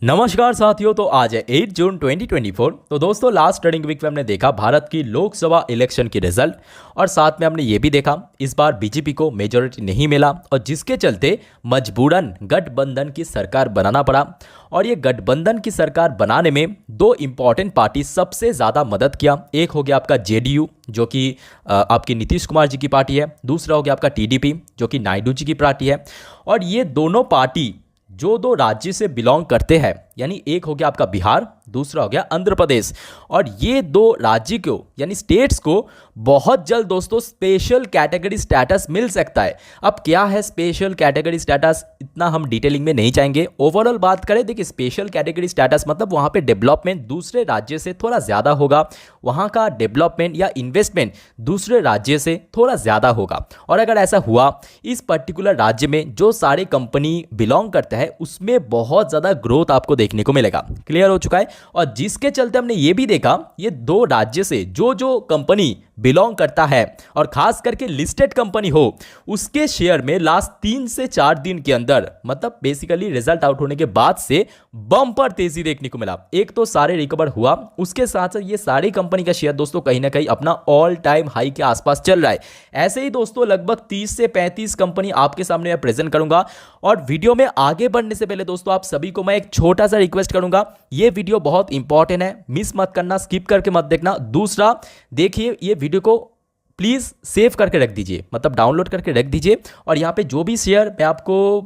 नमस्कार साथियों। तो आज है 8 जून 2024। तो दोस्तों लास्ट ट्रेडिंग वीक में हमने देखा भारत की लोकसभा इलेक्शन की रिजल्ट और साथ में हमने ये भी देखा इस बार बीजेपी को मेजोरिटी नहीं मिला और जिसके चलते मजबूरन गठबंधन की सरकार बनाना पड़ा। और ये गठबंधन की सरकार बनाने में दो इंपॉर्टेंट पार्टी सबसे ज़्यादा मदद किया। एक हो गया आपका जेडीयू जो कि आपकी नीतीश कुमार जी की पार्टी है, दूसरा हो गया आपका टीडीपी जो कि नायडू जी की पार्टी है। और ये दोनों पार्टी जो दो राज्य से बिलोंग करते हैं, यानी एक हो गया आपका बिहार, दूसरा हो गया आंध्र प्रदेश। और ये दो राज्य को यानी स्टेट्स को बहुत जल्द दोस्तों स्पेशल कैटेगरी स्टेटस मिल सकता है। अब क्या है स्पेशल कैटेगरी स्टेटस, इतना हम डिटेलिंग में नहीं जाएंगे। ओवरऑल बात करें, देखिए स्पेशल कैटेगरी स्टेटस मतलब वहाँ पे डेवलपमेंट दूसरे राज्य से थोड़ा ज़्यादा होगा, वहाँ का डेवलपमेंट या इन्वेस्टमेंट दूसरे राज्य से थोड़ा ज़्यादा होगा। और अगर ऐसा हुआ, इस पर्टिकुलर राज्य में जो सारे कंपनी बिलोंग करता है उसमें बहुत ज़्यादा ग्रोथ आपको देखने को मिलेगा। क्लियर हो चुका है। और जिसके चलते हमने ये भी देखा ये दो राज्य से जो जो कंपनी बिलोंग करता है और खास करके लिस्टेड कंपनी हो उसके शेयर में लास्ट 3 से 4 दिन के अंदर मतलब बेसिकली रिजल्ट आउट होने के बाद से बम्पर तेजी देखने को मिला। एक तो सारे रिकवर हुआ, उसके साथ साथ ये सारी कंपनी का शेयर दोस्तों कहीं ना कहीं अपना ऑल टाइम हाई के आसपास चल रहा है। ऐसे ही दोस्तों लगभग 30 से 35 कंपनी आपके सामने मैं प्रेजेंट करूंगा। और वीडियो में आगे बढ़ने से पहले दोस्तों आप सभी को मैं एक छोटा सा रिक्वेस्ट करूंगा, ये वीडियो बहुत इंपॉर्टेंट है, मिस मत करना, स्किप करके मत देखना। दूसरा देखिए ये वीडियो को प्लीज़ सेव करके रख दीजिए, मतलब डाउनलोड करके रख दीजिए। और यहाँ पे जो भी शेयर मैं आपको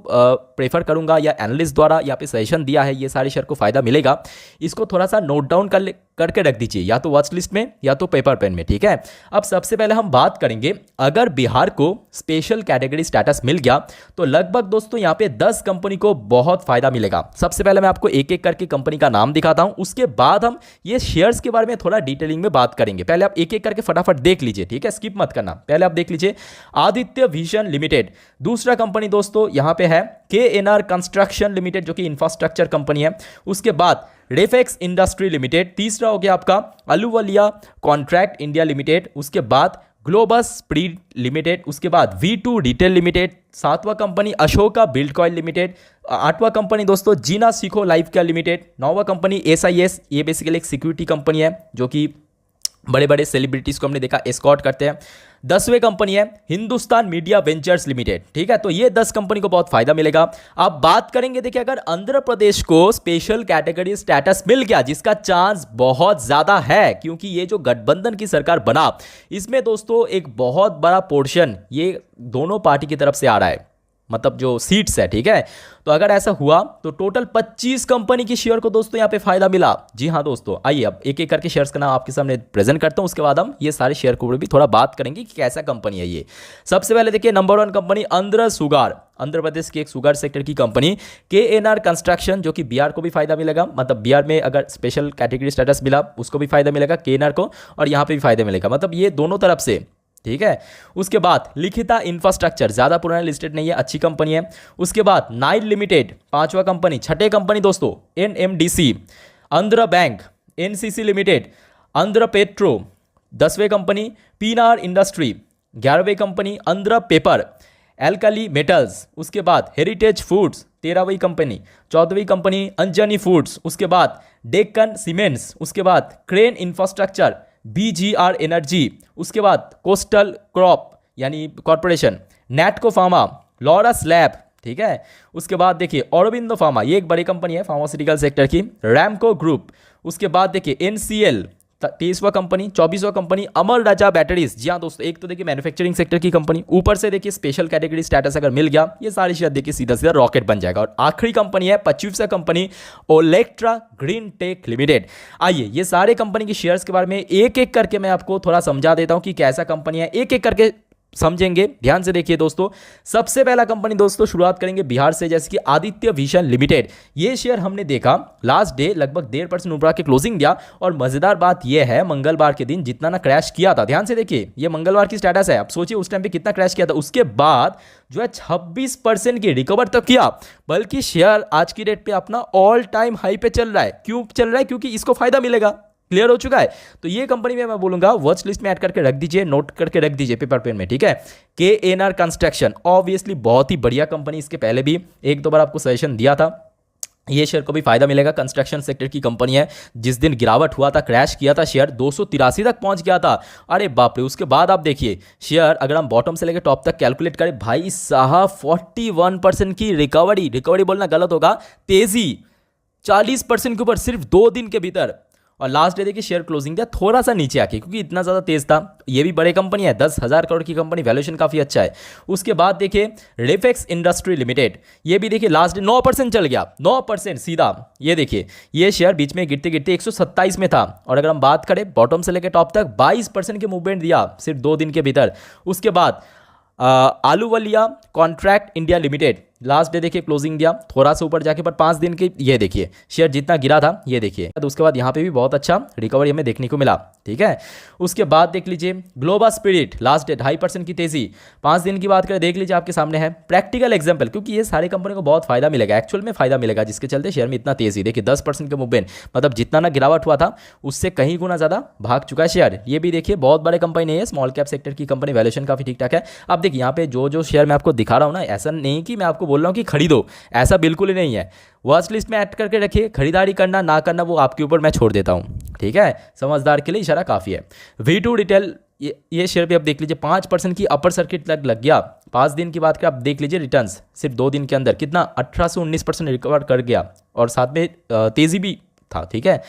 प्रेफर करूँगा या एनालिस्ट द्वारा यहाँ पे सजेशन दिया है, ये सारे शेयर को फ़ायदा मिलेगा, इसको थोड़ा सा नोट डाउन करके रख दीजिए, या तो वॉच लिस्ट में या तो पेपर पेन में। ठीक है। अब सबसे पहले हम बात करेंगे, अगर बिहार को स्पेशल कैटेगरी स्टेटस मिल गया तो लगभग दोस्तों यहाँ पे 10 कंपनी को बहुत फायदा मिलेगा। सबसे पहले मैं आपको एक एक करके कंपनी का नाम दिखाता हूं, उसके बाद हम ये शेयर्स के बारे में थोड़ा डिटेलिंग में बात करेंगे। पहले आप एक एक करके फटाफट देख लीजिए, ठीक है, स्किप मत करना। पहले आप देख लीजिए आदित्य विजन लिमिटेड, दूसरा कंपनी दोस्तों यहां पे है KNR कंस्ट्रक्शन लिमिटेड जो कि इंफ्रास्ट्रक्चर कंपनी है। उसके बाद रेफेक्स इंडस्ट्री लिमिटेड, तीसरा हो गया आपका अलुवालिया कॉन्ट्रैक्ट इंडिया लिमिटेड। उसके बाद ग्लोबस स्प्रीड लिमिटेड, उसके बाद V2 रिटेल लिमिटेड, सातवां कंपनी अशोका बिल्डकॉइन लिमिटेड, आठवां कंपनी दोस्तों जीना सीखो लाइफ केयर लिमिटेड, नौवां कंपनी SIS, ये बेसिकली एक सिक्योरिटी कंपनी है जो कि बड़े बड़े सेलिब्रिटीज को हमने देखा एस्कॉर्ट करते हैं। 10वें कंपनी है हिंदुस्तान मीडिया वेंचर्स लिमिटेड। ठीक है, तो ये 10 कंपनी को बहुत फायदा मिलेगा। अब बात करेंगे, देखिए अगर आंध्र प्रदेश को स्पेशल कैटेगरी स्टेटस मिल गया, जिसका चांस बहुत ज्यादा है क्योंकि ये जो गठबंधन की सरकार बना इसमें दोस्तों एक बहुत बड़ा पोर्शन ये दोनों पार्टी की तरफ से आ रहा है, मतलब जो सीट्स है। ठीक है, तो अगर ऐसा हुआ तो टोटल 25 कंपनी की शेयर को दोस्तों यहाँ पे फायदा मिला। जी हाँ दोस्तों, आइए अब एक एक करके शेयर्स का नाम आपके सामने प्रेजेंट करता हूँ, उसके बाद हम ये सारे शेयर को भी थोड़ा बात करेंगे कि कैसा कंपनी है ये। सबसे पहले देखिए number 1 company Andhra sugar, Andhra Pradesh की एक सुगार सेक्टर की कंपनी। KNR कंस्ट्रक्शन जो कि बिहार को भी फायदा मिलेगा, मतलब बिहार में अगर स्पेशल कैटेगरी स्टेटस मिला उसको भी फायदा मिलेगा KNR को, और यहाँ पे भी फायदा मिलेगा, मतलब ये दोनों तरफ से। ठीक है, उसके बाद लिखिता इंफ्रास्ट्रक्चर, ज्यादा पुराना लिस्टेड नहीं है, अच्छी कंपनी है। उसके बाद नाइल लिमिटेड, पांचवा कंपनी। छठे कंपनी दोस्तों NMDC, Andhra bank, NCC limited, Andhra petro. 10वें कंपनी पीनार इंडस्ट्री। 11वें company Andhra paper, alkali metals. उसके बाद हेरिटेज फूड्स, 13वीं कंपनी। 14वीं कंपनी अंजनी फूड्स। उसके बाद डेक्कन सीमेंट्स। उसके बाद क्रेन इंफ्रास्ट्रक्चर, BGR एनर्जी। उसके बाद कोस्टल क्रॉप यानी corporation, Natco pharma, Laurus lab. ठीक है, उसके बाद देखिए औरबिंदो फार्मा, ये एक बड़ी कंपनी है फार्मास्यूटिकल सेक्टर की, रैमको ग्रुप। उसके बाद देखिए NCL, 23वां कंपनी। 24वां कंपनी अमर राजा बैटरीज। जी हाँ दोस्तों, एक तो देखिए मैन्युफैक्चरिंग सेक्टर की कंपनी, ऊपर से देखिए स्पेशल कैटेगरी स्टेटस अगर मिल गया ये सारी शेयर देखिए सीधा सीधा रॉकेट बन जाएगा। और आखिरी कंपनी है 25वां company Olectra green tech limited. आइए ये सारे कंपनी की शेयर्स के बारे में एक एक करके मैं आपको थोड़ा समझा देता हूं कि कैसा कंपनी है, एक एक करके समझेंगे। ध्यान से देखिए दोस्तों, सबसे पहला कंपनी दोस्तों शुरुआत करेंगे बिहार से, जैसे कि आदित्य विजन लिमिटेड। ये शेयर हमने देखा लास्ट डे लगभग 1.5% ऊपर के क्लोजिंग दिया। और मजेदार बात यह है मंगलवार के दिन जितना ना क्रैश किया था, ध्यान से देखिए ये मंगलवार की स्टेटस है, अब सोचिए उस टाइम पे कितना क्रैश किया था, उसके बाद जो है 26% की रिकवर तक किया, बल्कि शेयर आज की डेट पे अपना ऑल टाइम हाई पे चल रहा है। क्यों चल रहा है? क्योंकि इसको फायदा मिलेगा। क्लियर हो चुका है। तो ये कंपनी में मैं बोलूंगा वॉच लिस्ट में ऐड करके रख दीजिए, नोट करके रख दीजिए पेपर पेन में। ठीक है, KNR कंस्ट्रक्शन ऑब्वियसली बहुत ही बढ़िया कंपनी, इसके पहले भी एक दो बार आपको सजेशन दिया था। ये शेयर को भी फायदा मिलेगा। कंस्ट्रक्शन सेक्टर की कंपनी है। जिस दिन गिरावट हुआ था, क्रैश किया था शेयर, 283 तक पहुंच गया था। अरे बाप रे, उसके बाद आप देखिए शेयर, अगर हम बॉटम से लेकर टॉप तक कैलकुलेट करें, भाई साहब 41% की रिकवरी, रिकवरी बोलना गलत होगा, तेजी 40% के ऊपर सिर्फ 2 दिन के भीतर। और लास्ट डे देखिए शेयर क्लोजिंग दिया थोड़ा सा नीचे आके, क्योंकि इतना ज़्यादा तेज था। ये भी बड़े कंपनी है, 10,000 करोड़ की कंपनी, वैल्यूएशन काफ़ी अच्छा है। उसके बाद देखिए रेफेक्स इंडस्ट्री लिमिटेड, ये भी देखिए लास्ट डे 9% चल गया, 9% सीधा। ये देखिए ये शेयर बीच में गिरते गिरते 127 में था, और अगर हम बात करें बॉटम से लेकर टॉप तक 22% के मूवमेंट दिया सिर्फ 2 दिन के भीतर। उसके बाद Ahluwalia contract India limited, last day देखिए क्लोजिंग दिया थोड़ा सा ऊपर जाके, पर 5 दिन के, ये देखिए शेयर जितना गिरा था, ये देखिए। तो उसके बाद यहाँ पे भी बहुत अच्छा रिकवरी हमें देखने को मिला, ठीक है। उसके बाद देख लीजिए ग्लोबल स्पिरिट, लास्ट डे 2.5% की तेजी, 5 दिन की बात करें, देख लीजिए आपके सामने है प्रैक्टिकल एग्जाम्पल, क्योंकि ये सारे कंपनी को बहुत फायदा मिलेगा, एक्चुअल में फायदा मिलेगा, जिसके चलते शेयर में इतना तेजी। देखिए 10% के मूवमेंट, मतलब जितना ना गिरावट हुआ था उससे कहीं गुना ज़्यादा भाग चुका है शेयर। ये भी देखिए बहुत बड़े कंपनी नहीं है, स्मॉल कैप सेक्टर की कंपनी, वैल्यूएशन काफ़ी ठीक ठाक है। अब देखिए यहाँ पे जो शेयर मैं आपको दिखा रहा हूँ ना, ऐसा नहीं कि मैं आपको बोल रहा हूँ कि खरीदो, ऐसा बिल्कुल ही नहीं है। वॉच लिस्ट में ऐड करके रखिए, खरीदारी करना ना करना वो आपके ऊपर मैं छोड़ देता हूँ, ठीक है। समझदार के लिए इशारा काफ़ी है। V2 रिटेल, ये शेयर भी आप देख लीजिए 5% की अपर सर्किट लग गया। 5 दिन की बात करें, आप देख लीजिए रिटर्न्स सिर्फ 2 दिन के अंदर कितना 18 से 19% रिकवर कर गया, और साथ में तेज़ी भी था, ठीक है।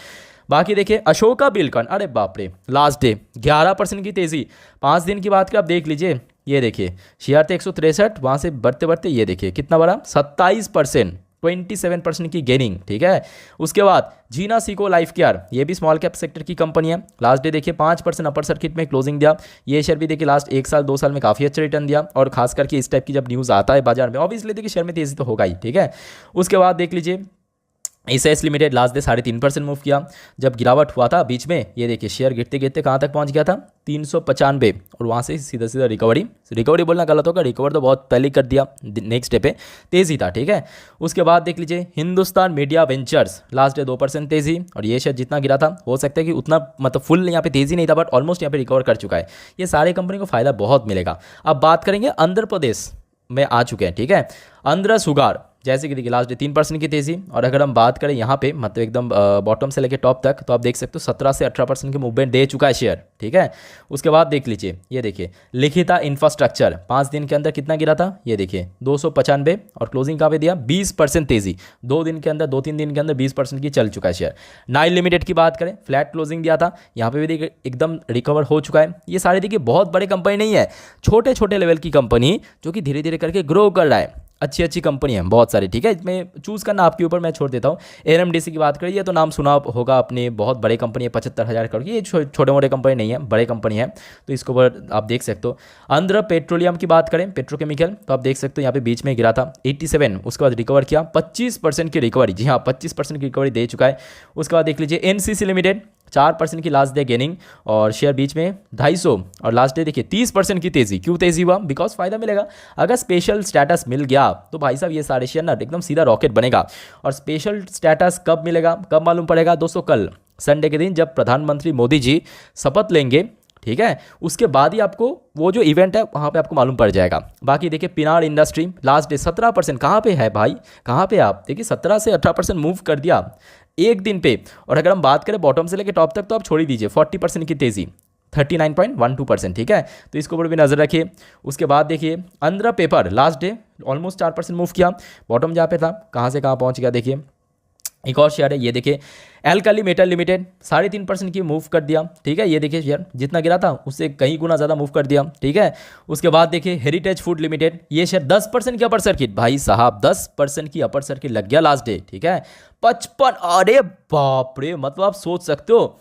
बाकी देखिए अशोका बिल्डकॉन, अरे बाप रे, लास्ट डे 11% की तेज़ी। 5 दिन की बात करें, आप देख लीजिए, ये देखिए शेयर थे 163, वहाँ से बढ़ते बढ़ते ये देखिए कितना बड़ा 27%, 27% की गेनिंग, ठीक है। उसके बाद जीना सीको लाइफ केयर, ये भी स्मॉल कैप सेक्टर की कंपनी है। लास्ट डे देखिए 5% अपर सर्किट में क्लोजिंग दिया। ये शेयर भी देखिए लास्ट 1 साल 2 साल में काफ़ी अच्छा रिटर्न दिया, और खास करके इस टाइप की जब न्यूज़ आता है बाजार में, ऑब्वियसली देखिए शेयर में तेजी तो होगा ही, ठीक है। उसके बाद देख लीजिए SS limited, last day 3.5% move किया जब गिरावट हुआ था बीच में। ये देखिए शेयर गिरते गिरते कहाँ तक पहुँच गया था, 395, और वहाँ से सीधा सीधा रिकवरी बोलना गलत होगा, रिकवर तो बहुत पहले कर दिया, नेक्स्ट डे पे तेज़ी था, ठीक है। उसके बाद देख लीजिए Hindustan media ventures, last day 2% तेज़ी, और ये शेयर जितना गिरा था, हो सकता है कि उतना मतलब फुल यहाँ पे तेज़ी नहीं था, बट ऑलमोस्ट यहाँ पे रिकवर कर चुका है। ये सारे कंपनी को फायदा बहुत मिलेगा। अब बात करेंगे आंध्र प्रदेश में आ चुके हैं, ठीक है। आंध्र सुगार, जैसे कि देखिए लास्ट डे 3% की तेज़ी, और अगर हम बात करें यहाँ पे मतलब एकदम बॉटम से लेकर टॉप तक, तो आप देख सकते हो 17 से 18% की मूवमेंट दे चुका है शेयर, ठीक है। उसके बाद देख लीजिए, ये देखिए लिखिता इंफ्रास्ट्रक्चर, 5 दिन के अंदर कितना गिरा था, ये देखिए 295, और क्लोजिंग कहाँ पे दिया 20% तेज़ी, 2 दिन के अंदर, 2-3 दिन के अंदर 20% की चल चुका है शेयर। नाइल लिमिटेड की बात करें, फ्लैट क्लोजिंग दिया था, यहाँ पे भी देखिए एकदम रिकवर हो चुका है। ये सारे देखिए बहुत बड़े कंपनी नहीं है, छोटे छोटे लेवल की कंपनी जो कि धीरे धीरे करके ग्रो कर रहा है। अच्छी अच्छी कंपनी है बहुत सारी, ठीक है। इसमें चूज़ करना आपके ऊपर, मैं छोड़ देता हूँ। एनएमडीसी की बात करें, ये तो नाम सुना होगा अपने, बहुत बड़े कंपनी है, 75,000 करोड़ की। ये छोटे मोटे कंपनी नहीं है, बड़े कंपनी है, तो इसको ऊपर आप देख सकते हो। आंध्र पेट्रोलियम की बात करें, पेट्रोकेमिकल, तो आप देख सकते हो यहाँ पे बीच में गिरा था 87, उसके बाद रिकवर किया 25% की रिकवरी, जी हाँ 25% की रिकवरी दे चुका है। उसके बाद देख लीजिए एनसीसी लिमिटेड, 4% की लास्ट डे गेनिंग, और शेयर बीच में 250, और लास्ट डे देखिए 30% की तेज़ी। क्यों तेज़ी हुआ, बिकॉज फायदा मिलेगा। अगर स्पेशल स्टेटस मिल गया तो भाई साहब ये सारे शेयर ना एकदम सीधा रॉकेट बनेगा। और स्पेशल स्टेटस कब मिलेगा, कब मालूम पड़ेगा दोस्तों, कल संडे के दिन जब प्रधानमंत्री मोदी जी शपथ लेंगे, ठीक है, उसके बाद ही आपको वो जो इवेंट है वहाँ पे आपको मालूम पड़ जाएगा। बाकी देखिए पिनाड इंडस्ट्री, लास्ट डे 17%, कहाँ पे है भाई, कहाँ पे आप देखिए 17 से 18% मूव कर दिया एक दिन पे। और अगर हम बात करें बॉटम से लेकर टॉप तक, तो आप छोड़ ही दीजिए 40% की तेज़ी, 39.12%, ठीक है। तो इसके ऊपर भी नज़र रखिए। उसके बाद देखिए Andhra paper, last day almost 4% move किया, बॉटम जहाँ पे था कहाँ से कहाँ पहुँच गया। देखिए एक और शेयर है, ये देखिए एल्काली मेटल लिमिटेड, 3.5% की मूव कर दिया, ठीक है। ये देखिए शेयर जितना गिरा था उससे कहीं गुना ज़्यादा मूव कर दिया, ठीक है। उसके बाद देखिए हेरिटेज फूड लिमिटेड, ये शेयर 10% की अपर सर्किट, भाई साहब 10% की अपर सर्किट लग गया लास्ट डे, ठीक है। 55, अरे बाप रे, मतलब आप सोच सकते हो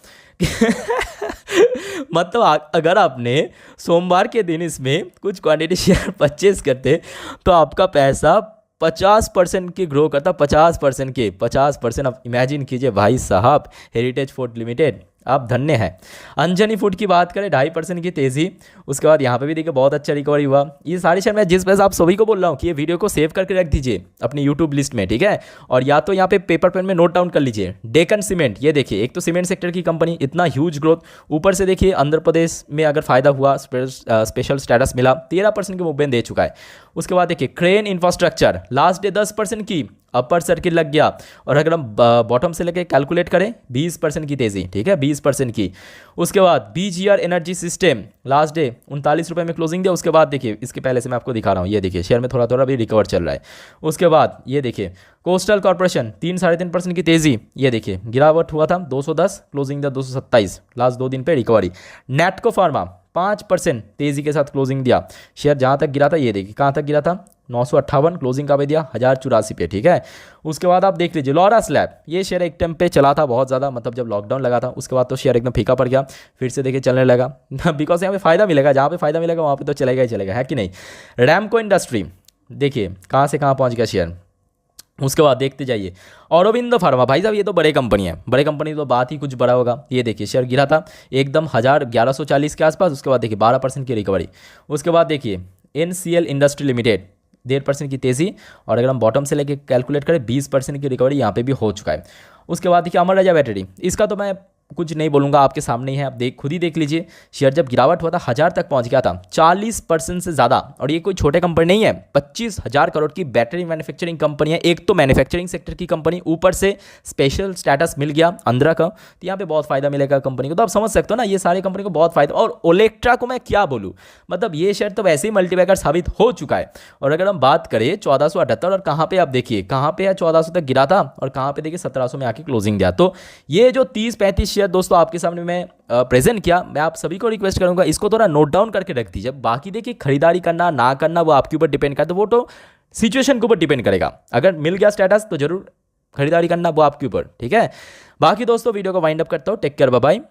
मतलब अगर आपने सोमवार के दिन इसमें कुछ क्वांटिटी शेयर परचेज करते तो आपका पैसा 50% की ग्रो करता, 50%। आप इमेजिन कीजिए भाई साहब, हेरिटेज फूड लिमिटेड आप धन्य हैं। अंजनी फूड की बात करें 2.5% की तेज़ी, उसके बाद यहाँ पे भी देखिए बहुत अच्छा रिकवरी हुआ। ये सारे शेयर मैं जिस वजह से आप सभी को बोल रहा हूँ कि ये वीडियो को सेव करके रख दीजिए अपनी यूट्यूब लिस्ट में, ठीक है। और या तो यहाँ पे पेपर पेन में नोट डाउन कर लीजिए। डेकन सीमेंट, ये देखिए एक तो सीमेंट सेक्टर की कंपनी, इतना ह्यूज ग्रोथ, ऊपर से देखिए आंध्र प्रदेश में अगर फायदा हुआ, स्पेशल स्टेटस मिला, 13% की मूवमेंट दे चुका है। उसके बाद देखिए क्रेन इंफ्रास्ट्रक्चर, लास्ट डे 10% की अपर सर्किट लग गया। और अगर हम बॉटम से लेके कैलकुलेट करें 20% की तेज़ी, ठीक है 20% की। उसके बाद BGR energy system last day 39 रुपये में क्लोजिंग दिया। उसके बाद देखिए इसके पहले से मैं आपको दिखा रहा हूँ, ये देखिए शेयर में थोड़ा थोड़ा भी रिकवर चल रहा है। उसके बाद ये देखिए कोस्टल कॉर्पोरेशन 3-3.5% की तेज़ी, ये देखिए गिरावट हुआ था 210, क्लोजिंग दिया 227, लास्ट 2 दिन पे रिकवरी। नेटको फार्मा 5% तेज़ी के साथ क्लोजिंग दिया। शेयर जहाँ तक गिरा था ये देखिए कहाँ तक गिरा था 958, क्लोजिंग का पे दिया 1084 पे, ठीक है। उसके बाद आप देख लीजिए लॉरा स्लैब, ये शेयर एक टाइम पे चला था बहुत ज़्यादा, मतलब जब लॉकडाउन लगा था उसके बाद तो शेयर एकदम फीका पड़ गया, फिर से देखिए चलने लगा बिकॉज यहाँ पे फ़ायदा मिलेगा, जहाँ पे फ़ायदा मिलेगा वहाँ पे तो चलेगा ही चलेगा, है कि नहीं। रैमको इंडस्ट्री देखिए कहाँ से कहाँ पहुँच गया शेयर। उसके बाद देखते जाइए औरोबिंदो फार्मा, भाई साहब ये तो बड़े कंपनी है, बड़े कंपनी तो बात ही कुछ बड़ा होगा। ये देखिए शेयर गिरा था एकदम 1140 के आसपास, उसके बाद देखिए 12% की रिकवरी। उसके बाद देखिए NCL इंडस्ट्री लिमिटेड 1.5% की तेज़ी, और अगर हम बॉटम से लेके कैलकुलेट करें 20% की रिकवरी यहाँ पे भी हो चुका है। उसके बाद देखिए अमर राजा बैटरी, इसका तो मैं कुछ नहीं बोलूँगा, आपके सामने ही है, आप खुद ही देख लीजिए। शेयर जब गिरावट हुआ था 1000 तक पहुंच गया था, 40% से ज़्यादा। और ये कोई छोटे कंपनी नहीं है, 25,000 करोड़ की बैटरी मैन्युफैक्चरिंग कंपनी है। एक तो मैन्युफैक्चरिंग सेक्टर की कंपनी, ऊपर से स्पेशल स्टेटस मिल गया आंध्रा का, तो यहाँ पे बहुत फायदा मिलेगा कंपनी को। तो आप समझ सकते हो ना, ये सारी कंपनी को बहुत फायदा। और ओलेक्ट्रा को मैं क्या बोलूँ, मतलब ये शेयर तो वैसे ही मल्टीबैगर साबित हो चुका है। और अगर हम बात करें 1478, और कहाँ पे आप देखिए कहाँ पे 1400 तक गिरा था, और कहाँ पे देखिए 1700 में आके क्लोजिंग दिया। तो ये जो 30-35 शेयर दोस्तों आपके सामने मैं प्रेजेंट किया, मैं आप सभी को रिक्वेस्ट करूंगा इसको थोड़ा नोट डाउन करके रख दीजिए। बाकी देखिए खरीदारी करना ना करना वो आपके ऊपर डिपेंड करता है, वो तो सिचुएशन के ऊपर डिपेंड करेगा। अगर मिल गया स्टेटस तो जरूर खरीदारी करना, वो आपके ऊपर, ठीक है। बाकी दोस्तों वीडियो को वाइंड अप करता हूँ, टेक केयर, बाय बाय।